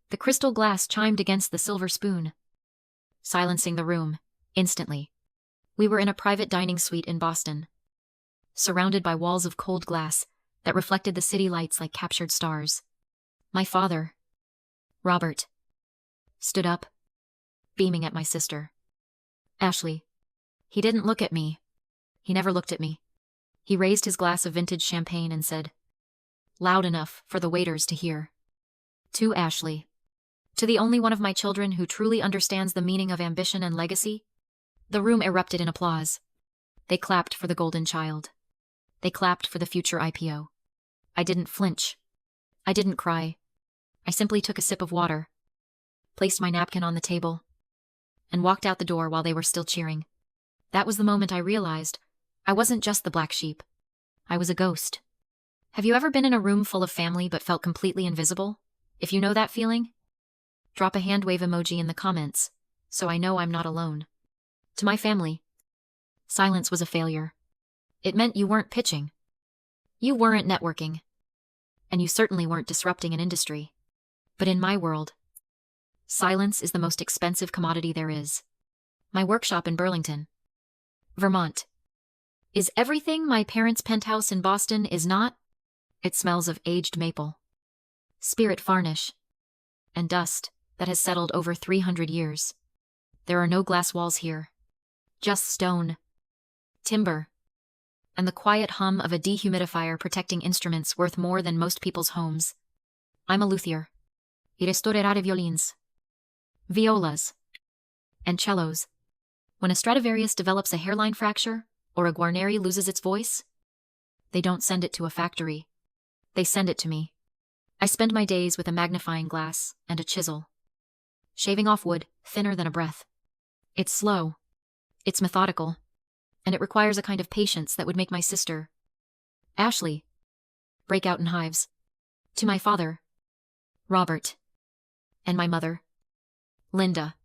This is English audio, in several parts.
The crystal glass chimed against the silver spoon, silencing the room, instantly. We were in a private dining suite in Boston, surrounded by walls of cold glass that reflected the city lights like captured stars. My father, Robert, stood up, beaming at my sister. Ashley. He didn't look at me. He never looked at me. He raised his glass of vintage champagne and said, loud enough for the waiters to hear, to Ashley. To the only one of my children who truly understands the meaning of ambition and legacy. The room erupted in applause. They clapped for the golden child. They clapped for the future IPO. I didn't flinch. I didn't cry. I simply took a sip of water, placed my napkin on the table, and walked out the door while they were still cheering. That was the moment I realized I wasn't just the black sheep. I was a ghost. Have you ever been in a room full of family but felt completely invisible? If you know that feeling, drop a hand wave emoji in the comments, so I know I'm not alone. To my family, silence was a failure. It meant you weren't pitching. You weren't networking. And you certainly weren't disrupting an industry. But in my world, silence is the most expensive commodity there is. My workshop in Burlington, Vermont, is everything my parents' penthouse in Boston is not. It smells of aged maple, spirit varnish, and dust that has settled over 300 years. There are no glass walls here, just stone, timber, and the quiet hum of a dehumidifier protecting instruments worth more than most people's homes. I'm a luthier. I restaurare violins, violas, and cellos. When a Stradivarius develops a hairline fracture, or a Guarneri loses its voice, they don't send it to a factory. They send it to me. I spend my days with a magnifying glass and a chisel, shaving off wood thinner than a breath. It's slow, it's methodical, and it requires a kind of patience that would make my sister, Ashley, break out in hives. To my father, Robert, and my mother, Linda,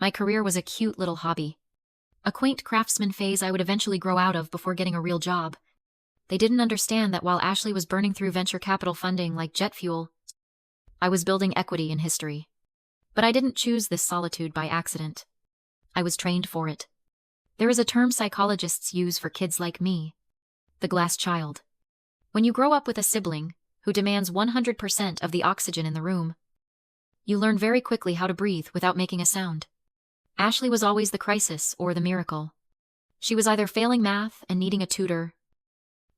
my career was a cute little hobby, a quaint craftsman phase I would eventually grow out of before getting a real job. They didn't understand that while Ashley was burning through venture capital funding like jet fuel, I was building equity in history. But I didn't choose this solitude by accident. I was trained for it. There is a term psychologists use for kids like me, the glass child. When you grow up with a sibling who demands 100% of the oxygen in the room, you learn very quickly how to breathe without making a sound. Ashley was always the crisis or the miracle. She was either failing math and needing a tutor,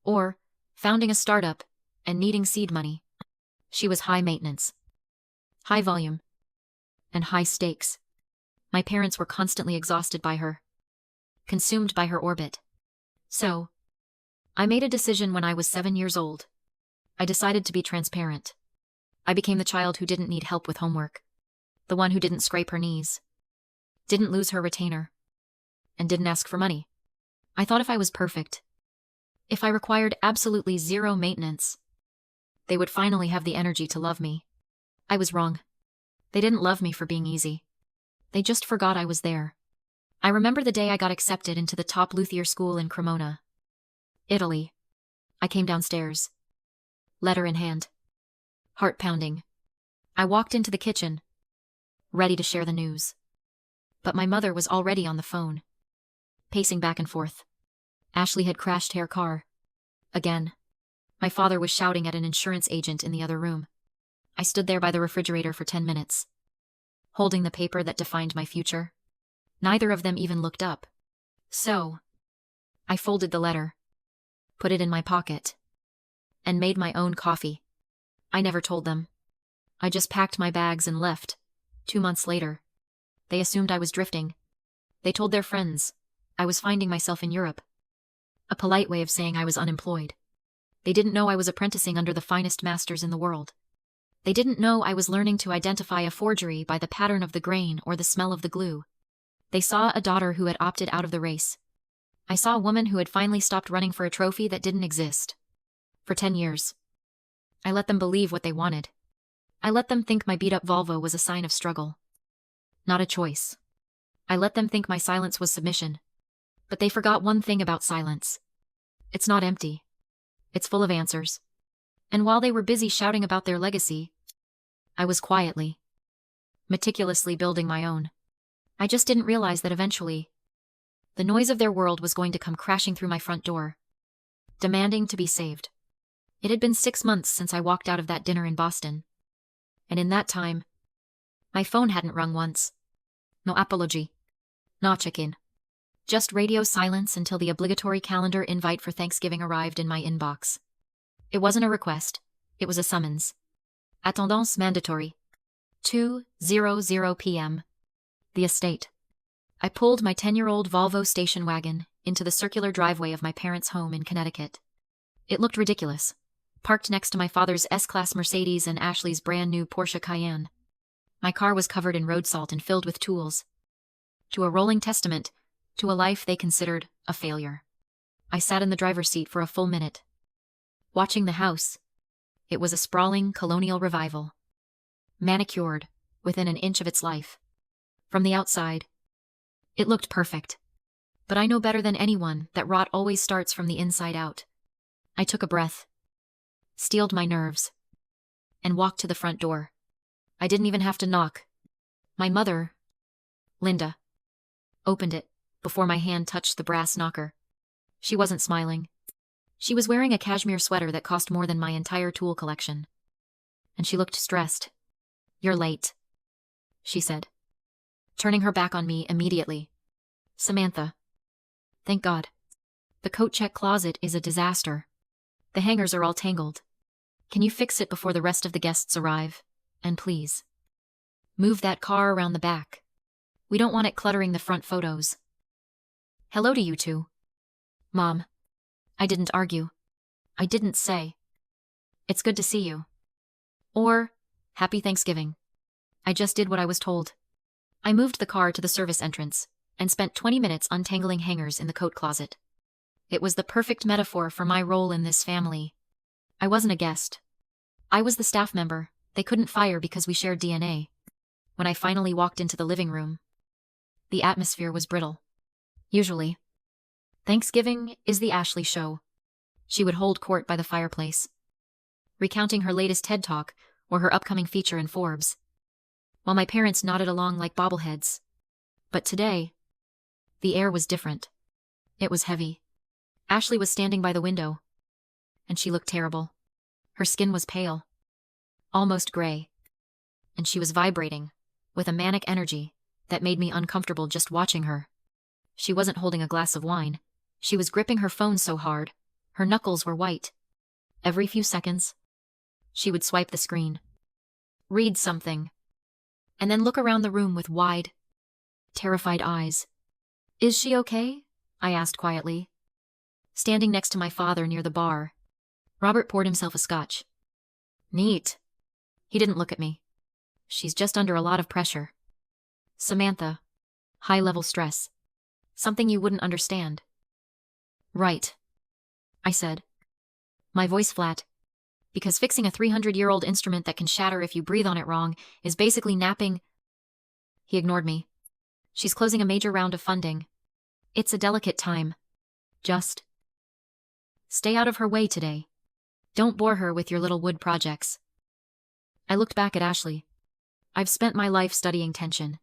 or founding a startup and needing seed money. She was high maintenance, high volume, and high stakes. My parents were constantly exhausted by her, consumed by her orbit. So, I made a decision when I was 7 years old. I decided to be transparent. I became the child who didn't need help with homework, the one who didn't scrape her knees, didn't lose her retainer, and didn't ask for money. I thought if I was perfect, if I required absolutely zero maintenance, they would finally have the energy to love me. I was wrong. They didn't love me for being easy. They just forgot I was there. I remember the day I got accepted into the top luthier school in Cremona, Italy. I came downstairs, letter in hand, heart pounding. I walked into the kitchen, ready to share the news. But my mother was already on the phone, pacing back and forth. Ashley had crashed her car. Again. My father was shouting at an insurance agent in the other room. I stood there by the refrigerator for 10 minutes, holding the paper that defined my future. Neither of them even looked up. So, I folded the letter, put it in my pocket, and made my own coffee. I never told them. I just packed my bags and left. 2 months later, they assumed I was drifting. They told their friends I was finding myself in Europe. A polite way of saying I was unemployed. They didn't know I was apprenticing under the finest masters in the world. They didn't know I was learning to identify a forgery by the pattern of the grain or the smell of the glue. They saw a daughter who had opted out of the race. I saw a woman who had finally stopped running for a trophy that didn't exist. For 10 years. I let them believe what they wanted. I let them think my beat-up Volvo was a sign of struggle, not a choice. I let them think my silence was submission. But they forgot one thing about silence. It's not empty. It's full of answers. And while they were busy shouting about their legacy, I was quietly, meticulously building my own. I just didn't realize that eventually, the noise of their world was going to come crashing through my front door, demanding to be saved. It had been 6 months since I walked out of that dinner in Boston. And in that time, my phone hadn't rung once. No apology. No check-in. Just radio silence until the obligatory calendar invite for Thanksgiving arrived in my inbox. It wasn't a request. It was a summons. Attendance mandatory. 2:00 p.m. The estate. I pulled my 10-year-old Volvo station wagon into the circular driveway of my parents' home in Connecticut. It looked ridiculous, parked next to my father's S-Class Mercedes and Ashley's brand new Porsche Cayenne. My car was covered in road salt and filled with tools. To a rolling testament to a life they considered a failure. I sat in the driver's seat for a full minute, watching the house. It was a sprawling colonial revival, manicured within an inch of its life. From the outside, it looked perfect. But I know better than anyone that rot always starts from the inside out. I took a breath, steeled my nerves, and walked to the front door. I didn't even have to knock. My mother, Linda, opened it before my hand touched the brass knocker. She wasn't smiling. She was wearing a cashmere sweater that cost more than my entire tool collection. And she looked stressed. "You're late," she said, turning her back on me immediately. "Samantha. Thank God. The coat check closet is a disaster. The hangers are all tangled. Can you fix it before the rest of the guests arrive? And please, move that car around the back. We don't want it cluttering the front photos." "Hello to you two." "Mom." I didn't argue. I didn't say, "It's good to see you." Or, "Happy Thanksgiving." I just did what I was told. I moved the car to the service entrance and spent 20 minutes untangling hangers in the coat closet. It was the perfect metaphor for my role in this family. I wasn't a guest. I was the staff member they couldn't fire because we shared DNA. When I finally walked into the living room, the atmosphere was brittle. Usually, Thanksgiving is the Ashley show. She would hold court by the fireplace, recounting her latest TED Talk or her upcoming feature in Forbes, while my parents nodded along like bobbleheads. But today, the air was different. It was heavy. Ashley was standing by the window, and she looked terrible. Her skin was pale, almost gray, and she was vibrating with a manic energy that made me uncomfortable just watching her. She wasn't holding a glass of wine. She was gripping her phone so hard, her knuckles were white. Every few seconds, she would swipe the screen, read something, and then look around the room with wide, terrified eyes. "Is she okay?" I asked quietly, standing next to my father near the bar. Robert poured himself a scotch. "Neat." He didn't look at me. "She's just under a lot of pressure. Samantha. High-level stress. Something you wouldn't understand." "Right," I said, my voice flat, because fixing a 300-year-old instrument that can shatter if you breathe on it wrong is basically napping. He ignored me. "She's closing a major round of funding. It's a delicate time. Just stay out of her way today. Don't bore her with your little wood projects." I looked back at Ashley. I've spent my life studying tension.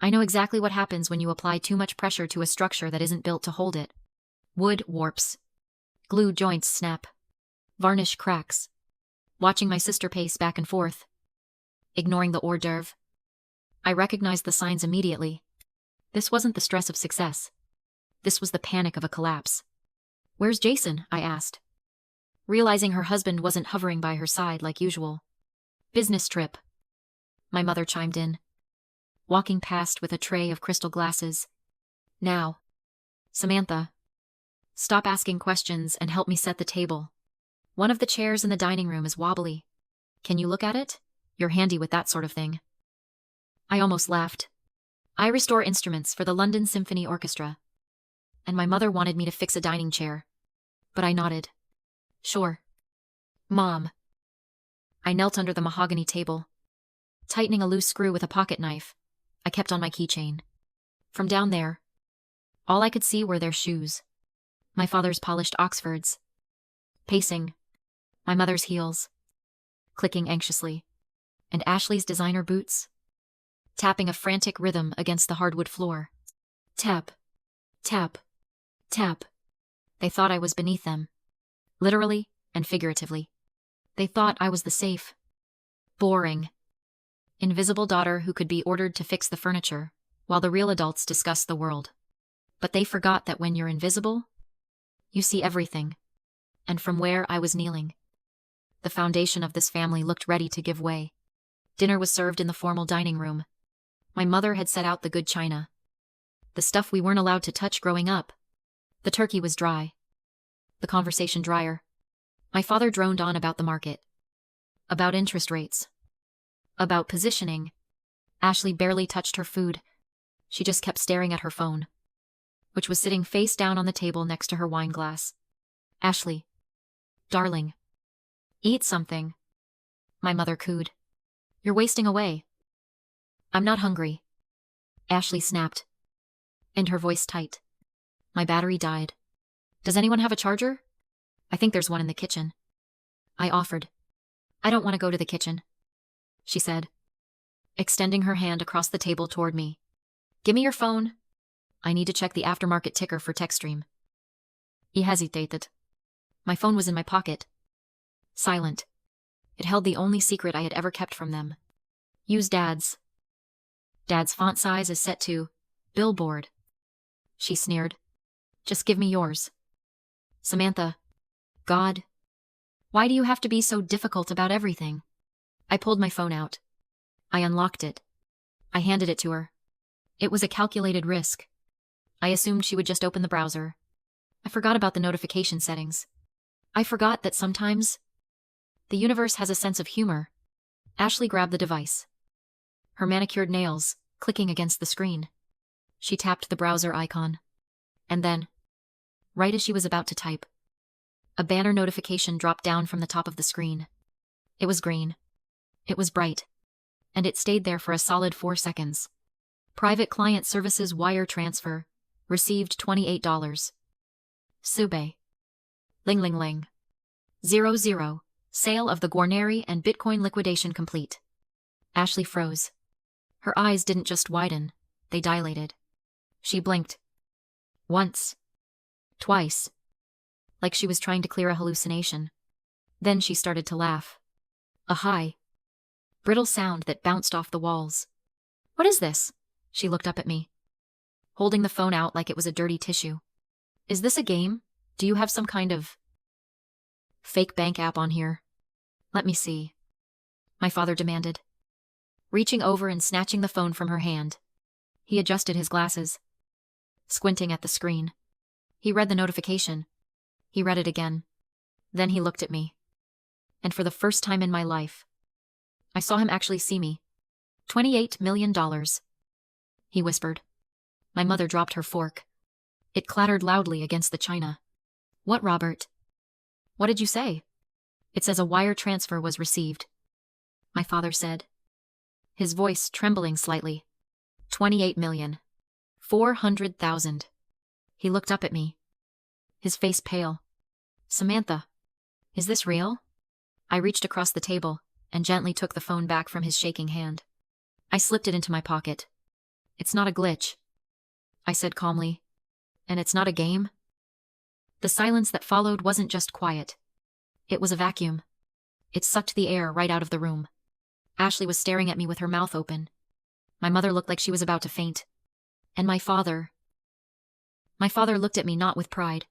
I know exactly what happens when you apply too much pressure to a structure that isn't built to hold it. Wood warps. Glue joints snap. Varnish cracks. Watching my sister pace back and forth, ignoring the hors d'oeuvre, I recognized the signs immediately. This wasn't the stress of success. This was the panic of a collapse. "Where's Jason?" I asked, realizing her husband wasn't hovering by her side like usual. "Business trip," my mother chimed in, walking past with a tray of crystal glasses. "Now, Samantha, stop asking questions and help me set the table. One of the chairs in the dining room is wobbly. Can you look at it? You're handy with that sort of thing." I almost laughed. I restore instruments for the London Symphony Orchestra, and my mother wanted me to fix a dining chair. But I nodded. "Sure, Mom." I knelt under the mahogany table, tightening a loose screw with a pocket knife I kept on my keychain. From down there, all I could see were their shoes. My father's polished Oxfords, pacing, my mother's heels, clicking anxiously. and Ashley's designer boots, tapping a frantic rhythm against the hardwood floor. Tap, tap, tap. They thought I was beneath them, literally and figuratively. They thought I was the safe, boring, invisible daughter who could be ordered to fix the furniture, while the real adults discussed the world. But they forgot that when you're invisible, you see everything. And from where I was kneeling, the foundation of this family looked ready to give way. Dinner was served in the formal dining room. My mother had set out the good china, the stuff we weren't allowed to touch growing up. The turkey was dry, the conversation drier. My father droned on about the market, about interest rates, about positioning. Ashley barely touched her food. She just kept staring at her phone, which was sitting face down on the table next to her wine glass. Ashley, darling, eat something, my mother cooed. You're wasting away. I'm not hungry, Ashley snapped, and her voice tight. My battery died. Does anyone have a charger? I think there's one in the kitchen, I offered. I don't want to go to the kitchen, she said, extending her hand across the table toward me. Give me your phone. I need to check the aftermarket ticker for TechStream. He hesitated. My phone was in my pocket, silent. It held the only secret I had ever kept from them. Use Dad's. Dad's font size is set to billboard, she sneered. Just give me yours. Samantha, God, why do you have to be so difficult about everything? I pulled my phone out. I unlocked it. I handed it to her. It was a calculated risk. I assumed she would just open the browser. I forgot about the notification settings. I forgot that sometimes the universe has a sense of humor. Ashley grabbed the device, her manicured nails clicking against the screen. She tapped the browser icon. And then, right as she was about to type, a banner notification dropped down from the top of the screen. It was green. It was bright. And it stayed there for a solid 4 seconds. Private Client Services wire transfer. Received $28. Sube. Ling ling ling. 00. Sale of the Guarneri and Bitcoin liquidation complete. Ashley froze. Her eyes didn't just widen, they dilated. She blinked. Once. Twice. Like she was trying to clear a hallucination. Then she started to laugh. A high, brittle sound that bounced off the walls. What is this? She looked up at me, holding the phone out like it was a dirty tissue. Is this a game? Do you have some kind of fake bank app on here? Let me see, my father demanded, reaching over and snatching the phone from her hand. He adjusted his glasses, squinting at the screen. He read the notification. He read it again. Then he looked at me. And for the first time in my life, I saw him actually see me. $28 million, he whispered. My mother dropped her fork. It clattered loudly against the china. What, Robert? What did you say? It says a wire transfer was received, my father said, his voice trembling slightly. 28,400,000. He looked up at me, his face pale. Samantha, is this real? I reached across the table and gently took the phone back from his shaking hand. I slipped it into my pocket. It's not a glitch, I said calmly. And it's not a game? The silence that followed wasn't just quiet. It was a vacuum. It sucked the air right out of the room. Ashley was staring at me with her mouth open. My mother looked like she was about to faint. And my father looked at me not with pride,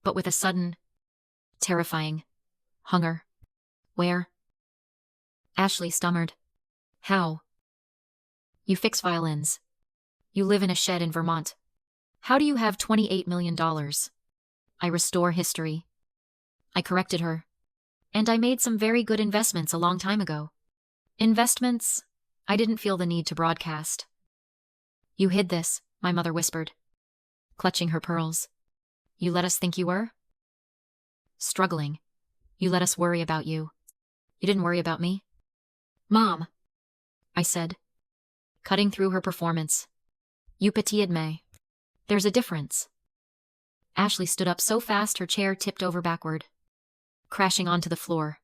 but with a sudden, terrifying hunger. Where? Ashley stammered. How? You fix violins. You live in a shed in Vermont. How do you have $28 million? I restore history. I corrected her. And I made some very good investments a long time ago. Investments I didn't feel the need to broadcast. You hid this, my mother whispered, clutching her pearls. You let us think you were? Struggling. You let us worry about you. You didn't worry about me? Mom, I said, cutting through her performance. You petit admet. There's a difference. Ashley stood up so fast her chair tipped over backward, crashing onto the floor.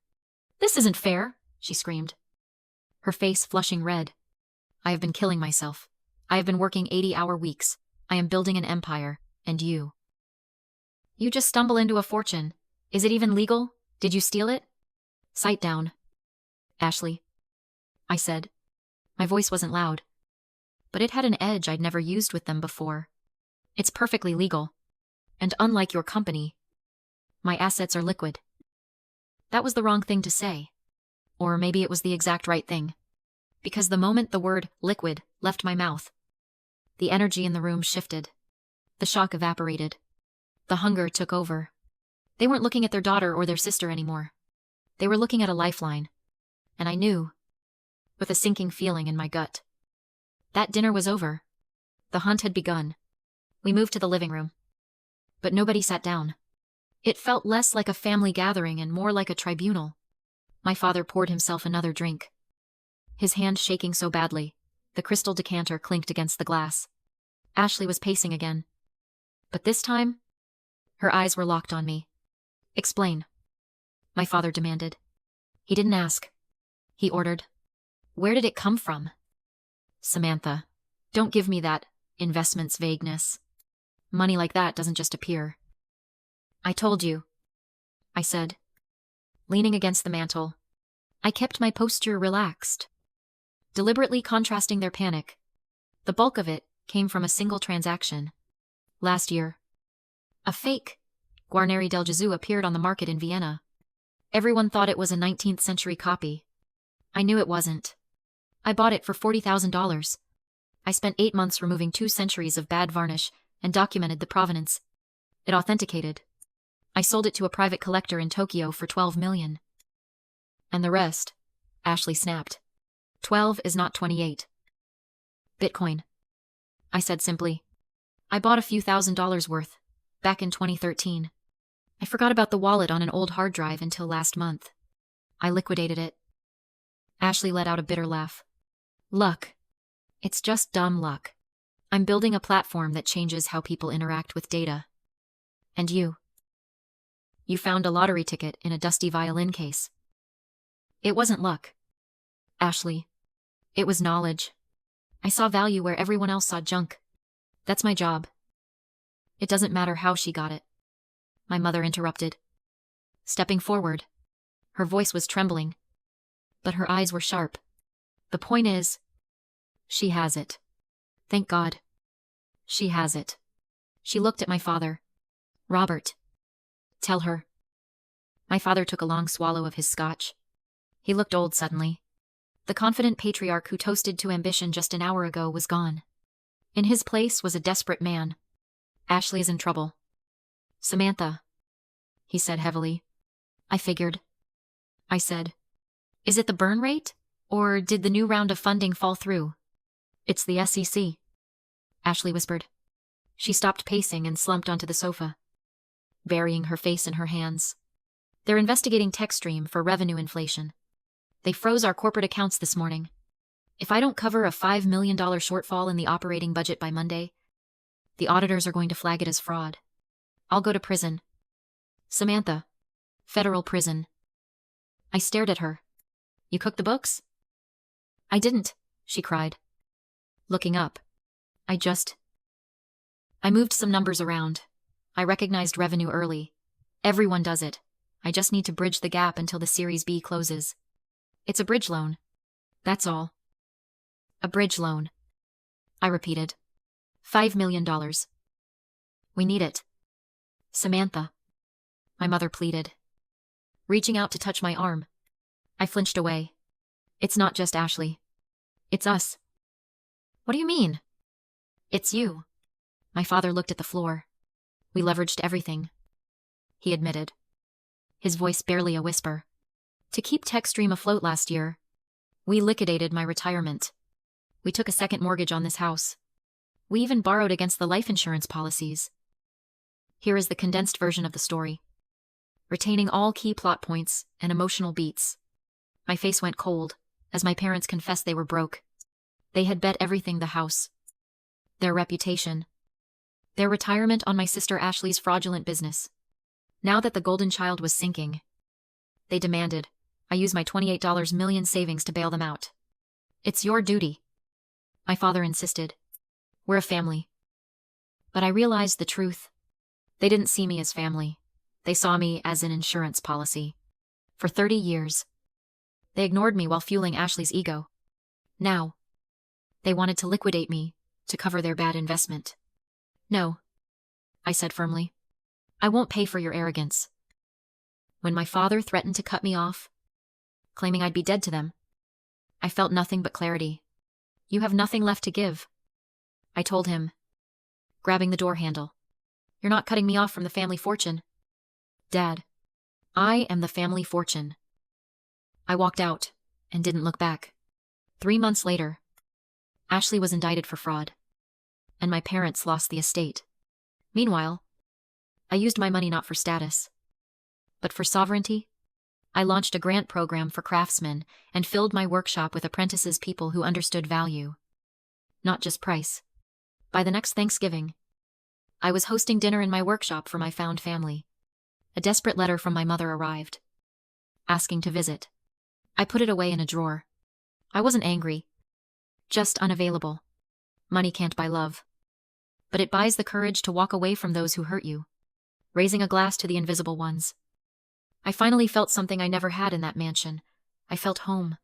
This isn't fair, she screamed. her face flushing red. I have been killing myself. I have been working 80-hour weeks. I am building an empire, and you. You just stumble into a fortune. Is it even legal? Did you steal it? Sight down. Ashley. I said. My voice wasn't loud, but it had an edge I'd never used with them before. It's perfectly legal. And unlike your company, my assets are liquid. That was the wrong thing to say. Or maybe it was the exact right thing. Because the moment the word liquid left my mouth, the energy in the room shifted. The shock evaporated. The hunger took over. They weren't looking at their daughter or their sister anymore. They were looking at a lifeline. And I knew, with a sinking feeling in my gut. That dinner was over. The hunt had begun. We moved to the living room. But nobody sat down. It felt less like a family gathering and more like a tribunal. My father poured himself another drink. His hand shaking so badly, the crystal decanter clinked against the glass. Ashley was pacing again. But this time, her eyes were locked on me. Explain. My father demanded. He didn't ask. He ordered. Where did it come from? Samantha, don't give me that investments vagueness. Money like that doesn't just appear. I told you, I said, leaning against the mantel. I kept my posture relaxed, deliberately contrasting their panic. The bulk of it came from a single transaction. Last year, a fake Guarneri del Gesù appeared on the market in Vienna. Everyone thought it was a 19th century copy. I knew it wasn't. I bought it for $40,000. I spent 8 months removing 2 centuries of bad varnish and documented the provenance. It authenticated. I sold it to a private collector in Tokyo for $12 million. And the rest, Ashley snapped. 12 is not 28. Bitcoin. I said simply. I bought a few $1,000s worth, back in 2013. I forgot about the wallet on an old hard drive until last month. I liquidated it. Ashley let out a bitter laugh. Luck. It's just dumb luck. I'm building a platform that changes how people interact with data. And you? You found a lottery ticket in a dusty violin case. It wasn't luck, Ashley. It was knowledge. I saw value where everyone else saw junk. That's my job. It doesn't matter how she got it. My mother interrupted. Stepping forward. Her voice was trembling, but her eyes were sharp. The point is, she has it. Thank God. She has it. She looked at my father. Robert. Tell her. My father took a long swallow of his scotch. He looked old suddenly. The confident patriarch who toasted to ambition just an hour ago was gone. In his place was a desperate man. Ashley is in trouble. Samantha, he said heavily. I figured. I said. Is it the burn rate? Or did the new round of funding fall through? It's the SEC, Ashley whispered. She stopped pacing and slumped onto the sofa, burying her face in her hands. They're investigating TechStream for revenue inflation. They froze our corporate accounts this morning. If I don't cover a $5 million shortfall in the operating budget by Monday, the auditors are going to flag it as fraud. I'll go to prison. Samantha. Federal prison. I stared at her. You cooked the books? I didn't, she cried. Looking up. I moved some numbers around. I recognized revenue early. Everyone does it. I just need to bridge the gap until the Series B closes. It's a bridge loan. That's all. A bridge loan. I repeated. $5 million. We need it. Samantha. My mother pleaded, reaching out to touch my arm. I flinched away. It's not just Ashley. It's us. What do you mean? It's you. My father looked at the floor. We leveraged everything, he admitted, his voice barely a whisper. To keep TechStream afloat last year, we liquidated my retirement. We took a second mortgage on this house. We even borrowed against the life insurance policies. Here is the condensed version of the story, retaining all key plot points and emotional beats. My face went cold as my parents confessed they were broke. They had bet everything, the house, their reputation, their retirement on my sister Ashley's fraudulent business. Now that the golden child was sinking, they demanded I use my $28 million savings to bail them out. It's your duty, my father insisted. We're a family. But I realized the truth. They didn't see me as family. They saw me as an insurance policy. For 30 years, they ignored me while fueling Ashley's ego. Now, they wanted to liquidate me to cover their bad investment. No, I said firmly. I won't pay for your arrogance. When my father threatened to cut me off, claiming I'd be dead to them, I felt nothing but clarity. You have nothing left to give, I told him, grabbing the door handle. You're not cutting me off from the family fortune. Dad, I am the family fortune. I walked out and didn't look back. 3 months later, Ashley was indicted for fraud, and my parents lost the estate. Meanwhile, I used my money not for status, but for sovereignty. I launched a grant program for craftsmen and filled my workshop with apprentices, people who understood value, not just price. By the next Thanksgiving, I was hosting dinner in my workshop for my found family. A desperate letter from my mother arrived, asking to visit. I put it away in a drawer. I wasn't angry, just unavailable. Money can't buy love, but it buys the courage to walk away from those who hurt you, raising a glass to the invisible ones. I finally felt something I never had in that mansion. I felt home.